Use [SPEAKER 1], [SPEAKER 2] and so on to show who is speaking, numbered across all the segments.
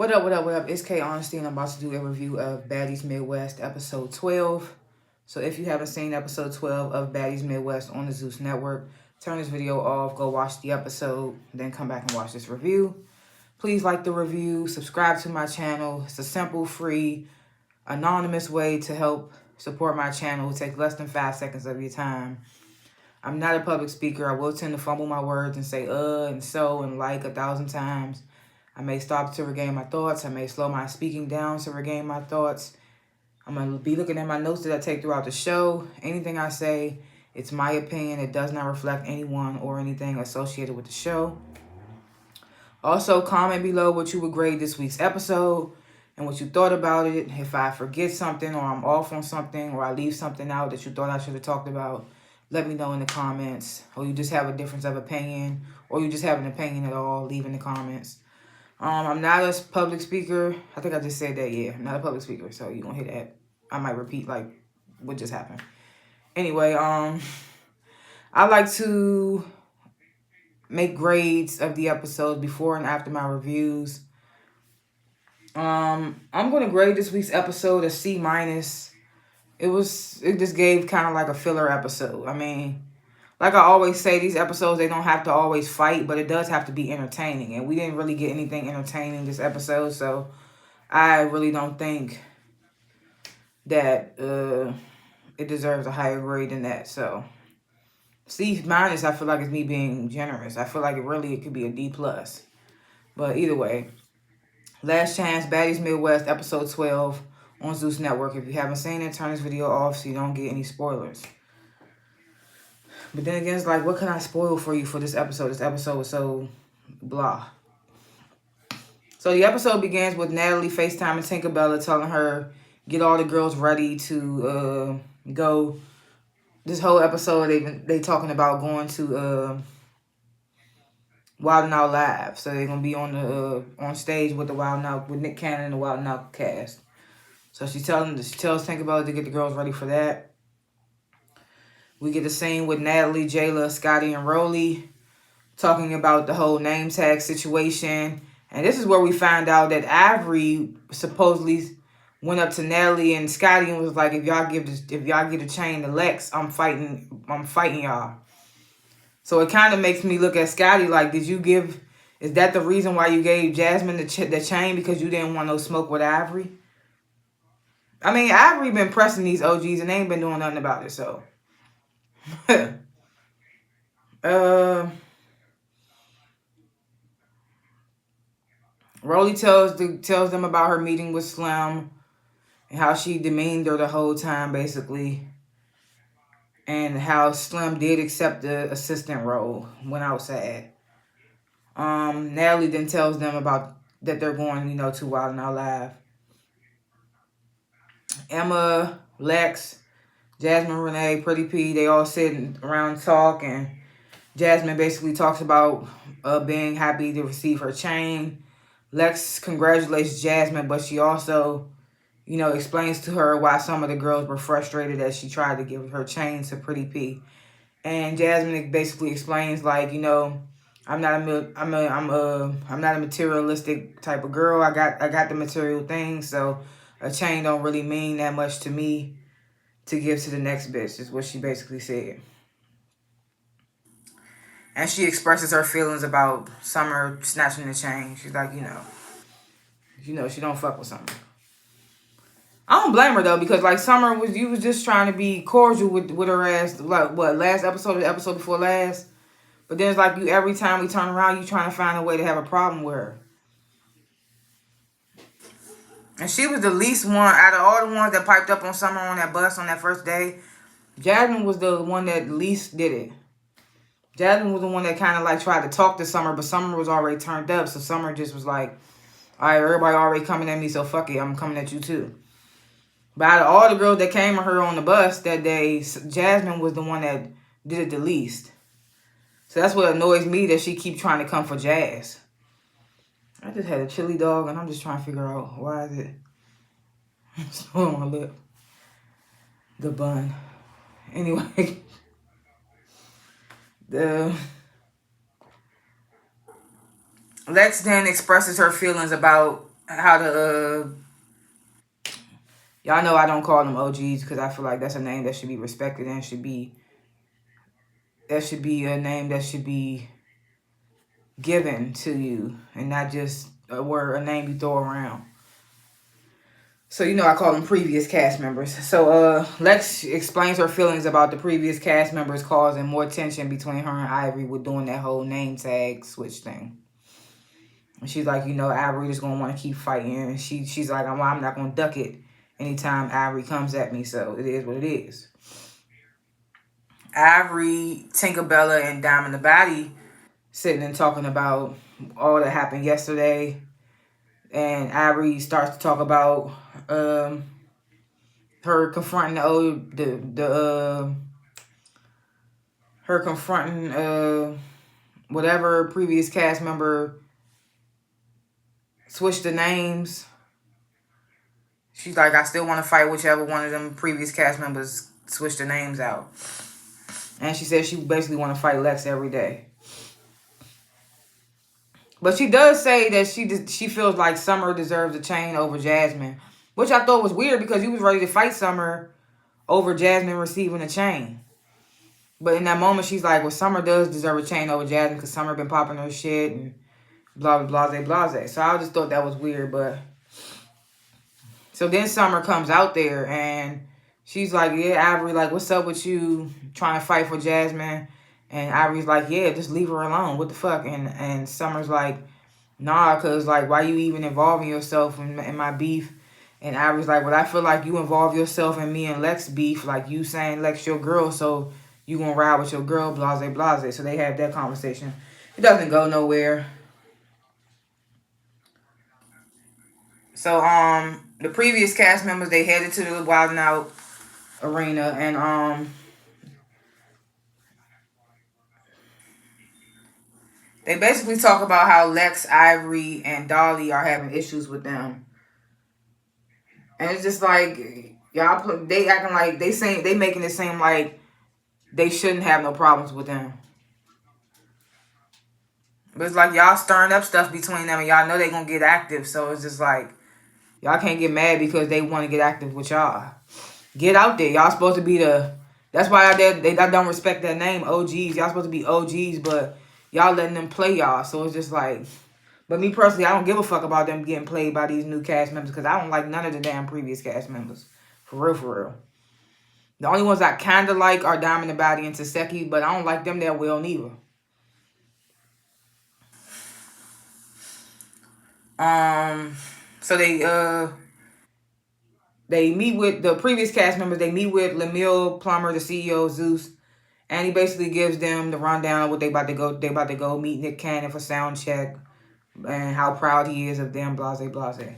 [SPEAKER 1] What up, what up, what up? It's K.Honesty, and I'm about to do a review of Baddies Midwest, episode 12. So if you haven't seen episode 12 of Baddies Midwest on the Zeus Network, turn this video off, go watch the episode, then come back and watch this review. Please like the review, subscribe to my channel. It's a simple, free, anonymous way to help support my channel. It will take less than 5 seconds of your time. I'm not a public speaker. I will tend to fumble my words and say and so and like 1,000 times. I may stop to regain my thoughts. I may slow my speaking down to regain my thoughts. I'm going to be looking at my notes that I take throughout the show. Anything I say, it's my opinion. It does not reflect anyone or anything associated with the show. Also, comment below what you would grade this week's episode and what you thought about it. If I forget something or I'm off on something or I leave something out that you thought I should have talked about, let me know in the comments. Or you just have a difference of opinion, or you just have an opinion at all, leave in the comments. I'm not a public speaker. I think I just said that, yeah. I'm not a public speaker, so you're going to hear that. I might repeat, like, what just happened. Anyway, I like to make grades of the episodes before and after my reviews. I'm going to grade this week's episode a C-. It just gave kind of like a filler episode. I mean, like I always say, these episodes, they don't have to always fight, but it does have to be entertaining. And we didn't really get anything entertaining this episode, so I really don't think that it deserves a higher grade than that. So C-, I feel like it's me being generous. I feel like it could be a D+. But either way, last chance, Baddies Midwest, episode 12 on Zeus Network. If you haven't seen it, turn this video off so you don't get any spoilers. But then again, it's like, what can I spoil for you for this episode? This episode was so blah. So the episode begins with Natalie FaceTiming Tinkerbella, telling her, get all the girls ready to go. This whole episode, they talking about going to Wild 'N Out Live. So they're gonna be on stage with the with Nick Cannon and the Wild 'N Out cast. So she tells Tinkerbella to get the girls ready for that. We get a scene with Natalie, Jayla, Scotty, and Rolly talking about the whole name tag situation. And this is where we find out that Avery supposedly went up to Natalie and Scotty and was like, if y'all get a chain to Lex, I'm fighting y'all. So it kind of makes me look at Scotty like, is that the reason why you gave Jasmine the chain, because you didn't want no smoke with Avery? I mean, Avery been pressing these OGs and they ain't been doing nothing about it, so. Rolly tells them about her meeting with Slim and how she demeaned her the whole time, basically, and how Slim did accept the assistant role, went outside. Natalie then tells them about that they're going, to Wild 'N Out Live. Emma, Lex, Jasmine, Renee, Pretty P, they all sit around talk, and Jasmine basically talks about being happy to receive her chain. Lex congratulates Jasmine, but she also, explains to her why some of the girls were frustrated as she tried to give her chain to Pretty P. And Jasmine basically explains, like, I'm not a materialistic type of girl. I got the material things, so a chain don't really mean that much to me to give to the next bitch, is what she basically said. And she expresses her feelings about Summer snatching the chain. She's like, she don't fuck with Summer. I don't blame her, though, because, like, Summer was just trying to be cordial with her ass, like, what, last episode or the episode before last? But then it's like, every time we turn around, you trying to find a way to have a problem with her. And she was the least one, out of all the ones that piped up on Summer on that bus on that first day, Jasmine was the one that least did it. Jasmine was the one that kind of, like, tried to talk to Summer, but Summer was already turned up, so Summer just was like, all right, everybody already coming at me, so fuck it, I'm coming at you too. But out of all the girls that came with her on the bus that day, Jasmine was the one that did it the least. So that's what annoys me, that she keep trying to come for Jazz. I just had a chili dog, and I'm just trying to figure out why is it still on my lip. The bun. Anyway. Lex then expresses her feelings about how to y'all know I don't call them OGs because I feel like that's a name that should be respected and should be a name that should be given to you and not just a name you throw around. So I call them previous cast members. So Lex explains her feelings about the previous cast members causing more tension between her and Ivory with doing that whole name tag switch thing. And she's like, Ivory just gonna want to keep fighting. And she's like, I'm not gonna duck it anytime Ivory comes at me. So it is what it is. Ivory, Tinkerbella, and Diamond the Baddie sitting and talking about all that happened yesterday. And Ivory starts to talk about her confronting whatever previous cast member switched the names. She's like, I still want to fight whichever one of them previous cast members switched the names out. And she said she basically want to fight Lex every day. But she does say that she feels like Summer deserves a chain over Jasmine, which I thought was weird because you was ready to fight Summer over Jasmine receiving a chain. But in that moment, she's like, well, Summer does deserve a chain over Jasmine because Summer been popping her shit and blah, blah, blah, blah. So I just thought that was weird. But so then Summer comes out there and she's like, yeah, Ivory, like, what's up with you trying to fight for Jasmine? And Ivory's like, yeah, just leave her alone. What the fuck? And Summer's like, nah, because, like, why you even involving yourself in my beef? And Ivory's like, well, I feel like you involve yourself in me and Lex beef. Like, you saying Lex your girl, so you gonna ride with your girl, blase, blase. So they have that conversation. It doesn't go nowhere. So, the previous cast members, they headed to the Wild 'N Out arena, and, they basically talk about how Lex, Ivory, and Dolly are having issues with them. And it's just like, y'all, they acting like, they making it seem like they shouldn't have no problems with them. But it's like, y'all stirring up stuff between them, and y'all know they gonna get active. So it's just like, y'all can't get mad because they want to get active with y'all. Get out there. Y'all supposed to be that's why I don't respect that name, OGs. Y'all supposed to be OGs, but y'all letting them play y'all. So it's just like, but me personally, I don't give a fuck about them getting played by these new cast members because I don't like none of the damn previous cast members. For real, for real. The only ones I kind of like are Diamond the Baddie and Taseki, but I don't like them that well neither. So they meet with the previous cast members. They meet with Lemuel Plummer, the CEO of Zeus, and he basically gives them the rundown of what they about to go. They about to go meet Nick Cannon for sound check and how proud he is of them, blase, blase.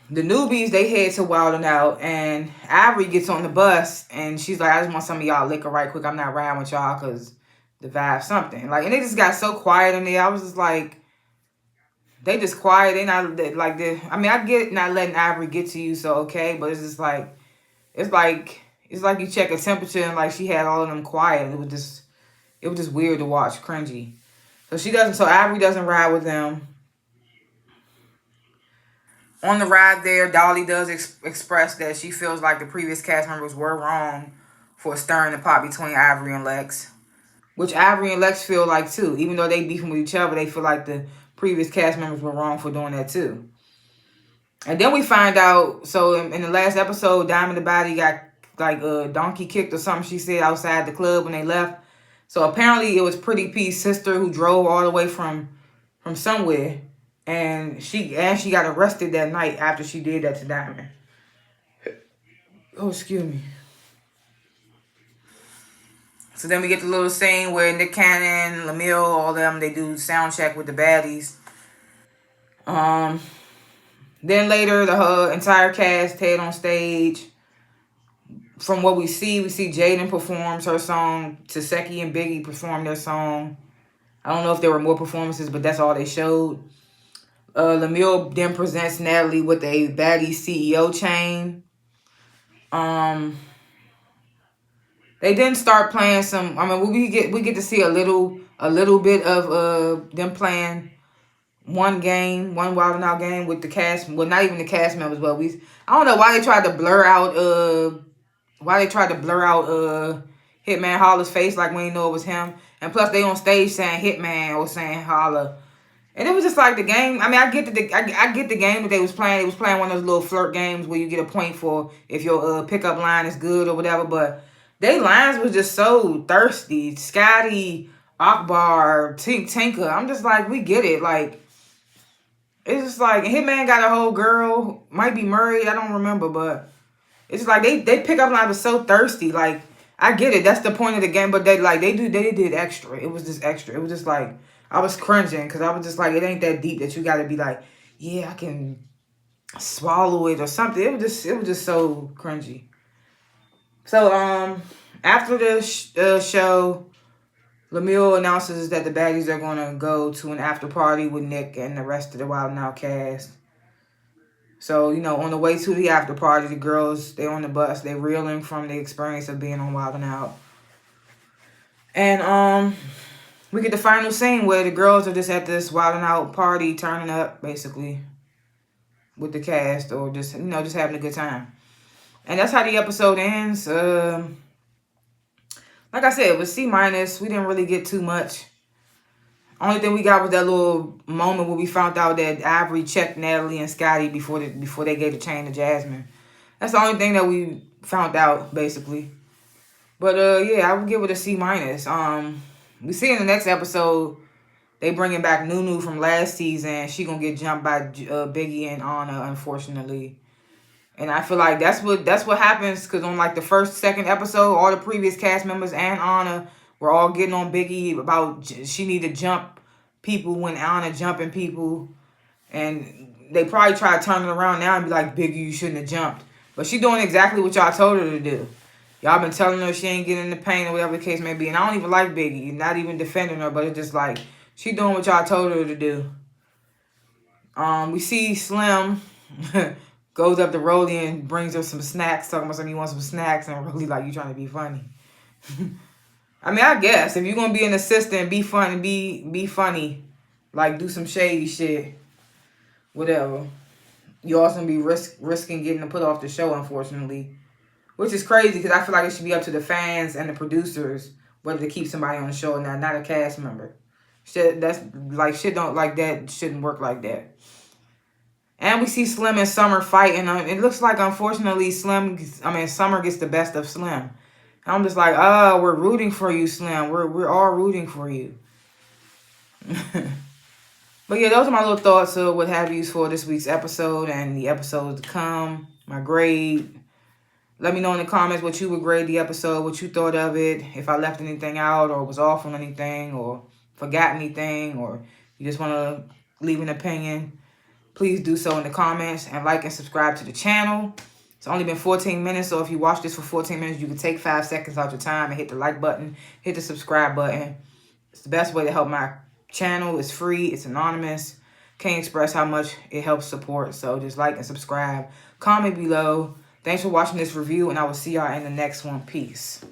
[SPEAKER 1] The newbies, they head to Wild 'N Out, and Ivory gets on the bus, and she's like, I just want some of y'all liquor right quick. I'm not riding with y'all because the vibe something. Like, and they just got so quiet in there. I was just like, they just quiet. They not like I mean, I get not letting Ivory get to you, so okay, but it's just like, it's like you check a temperature and like she had all of them quiet. It was just weird to watch, cringy. So Ivory doesn't ride with them. On the ride there, Dolly does express that she feels like the previous cast members were wrong for stirring the pot between Ivory and Lex. Which Ivory and Lex feel like too. Even though they beefing with each other, they feel like the previous cast members were wrong for doing that too. And then we find out, so in the last episode, Diamond the Baddie got like donkey kicked or something she said outside the club when they left. So apparently it was Pretty P's sister who drove all the way from somewhere. And she got arrested that night after she did that to Diamond. Oh, excuse me. So then we get the little scene where Nick Cannon, Lemuel, all of them, they do sound check with the baddies. Then later, the entire cast head on stage. From what we see Jaden performs her song. Taseki and Biggie perform their song. I don't know if there were more performances, but that's all they showed. Lemuel then presents Natalie with a Baddie CEO chain. They didn't start playing we get to see a little bit of them playing one Wild 'N Out game with the cast. Well, not even the cast members, but I don't know why they tried to blur out Hitman Holler's face like we didn't know it was him. And plus they on stage saying Hitman or saying Holler. And it was just like the game. I mean, I get the game that they was playing. They was playing one of those little flirt games where you get a point for if your pickup line is good or whatever. But they lines was just so thirsty. Scotty, Akbar, Tinker. I'm just like, we get it. Like, it's just like, Hitman got a whole girl. Might be Murray. I don't remember. But it's just like they pickup line was so thirsty. Like, I get it. That's the point of the game. But they did extra. It was just extra. It was just like, I was cringing because I was just like, it ain't that deep that you got to be like, yeah, I can swallow it or something. It was just so cringy. So after the show, Lemieux announces that the baddies are going to go to an after party with Nick and the rest of the Wild 'N Out cast. So, you know, on the way to the after party, the girls, they're on the bus. They're reeling from the experience of being on Wild 'N Out. And we get the final scene where the girls are just at this Wild 'N Out party, turning up, basically, with the cast, or just, you know, just having a good time. And that's how the episode ends. Like I said, with C-. We didn't really get too much. Only thing we got was that little moment where we found out that Ivory checked Natalie and Scotty before they gave the chain to Jasmine. That's the only thing that we found out, basically. But yeah, I would give it a C-. We see in the next episode, they bringing back Nunu from last season. She gonna get jumped by Biggie and Anna, unfortunately. And I feel like that's what happens, because on like the second episode, all the previous cast members and Anna were all getting on Biggie about she need to jump people when Anna jumping people. And they probably try to turn it around now and be like, Biggie, you shouldn't have jumped. But she doing exactly what y'all told her to do. Y'all been telling her she ain't getting in the paint or whatever the case may be. And I don't even like Biggie. Not even defending her, but it's just like, she doing what y'all told her to do. We see Slim goes up to Rolly and brings her some snacks, talking about something, you want some snacks, and Rolly like, you trying to be funny. I mean, I guess, if you're going to be an assistant, be funny, be funny. Like, do some shady shit. Whatever. You also going to be risking getting put off the show, unfortunately. Which is crazy, because I feel like it should be up to the fans and the producers whether to keep somebody on the show or not a cast member. Shit don't like that, shouldn't work like that. And we see Slim and Summer fighting. It looks like, unfortunately, Summer gets the best of Slim. I'm just like, oh, we're rooting for you, Slim. We're all rooting for you. But yeah, those are my little thoughts of what have yous for this week's episode and the episodes to come. My grade. Let me know in the comments what you would grade the episode, what you thought of it, if I left anything out or was off on anything or forgot anything, or you just want to leave an opinion. Please do so in the comments, and like and subscribe to the channel. It's only been 14 minutes, so if you watch this for 14 minutes, you can take 5 seconds out your time and hit the like button, hit the subscribe button. It's the best way to help my channel. It's free. It's anonymous. Can't express how much it helps support, so just like and subscribe. Comment below. Thanks for watching this review, and I will see y'all in the next one. Peace.